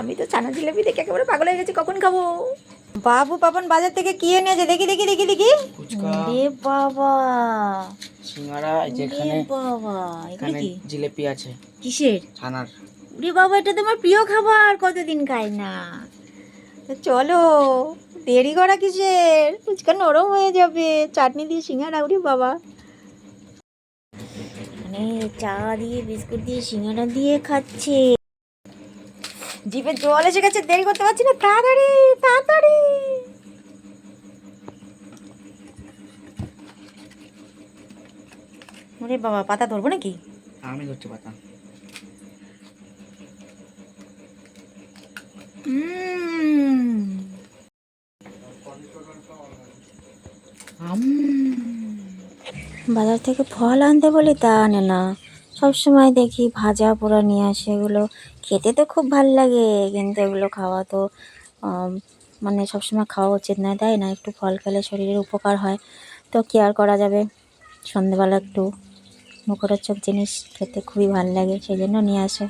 আমি তো ছানা জিলাপি দেখে একেবারে পাগল হয়ে গেছি, কখন খাবো। বাবু পাপন বাজার থেকে কি এনেছে, দেখি দেখি দেখি দেখি। রে বাবা, সিঙ্গারা, যেখানে বাবা এখানে কি জিলিপি আছে কিসের? ছানার। রে বাবা, এটা তোমার প্রিয় খাবার, কতদিন খাই না। তো চলো, দেরি করা কিসের, ফুচকা নরম হয়ে যাবে, চাটনি দিয়ে সিঙ্গারা। উরে বাবা, মানে চা দিয়ে বিস্কুট দিয়ে সিঙ্গারা দিয়ে খাচ্ছে, জিভে জল এসে গেছে, দেরি করতে পারছি না, তাড়াতাড়ি তাড়াতাড়ি। ওরে বাবা, পাতা ধরবো নাকি? আমি ধরছি পাতা। বাজার থেকে ফল আনতে বলি তা আনে না, সবসময় দেখি ভাজা পোড়া নিয়ে আসে। এগুলো খেতে তো খুব ভাল লাগে, কিন্তু এগুলো খাওয়া তো মানে সবসময় খাওয়া উচিত নয়, তাই না? একটু ফল খেলে শরীরের উপকার হয়, তো কি আর করা যাবে। সন্ধেবেলা একটু মুখরোচক জিনিস খেতে খুবই ভাল লাগে, সেই জন্য নিয়ে আসে।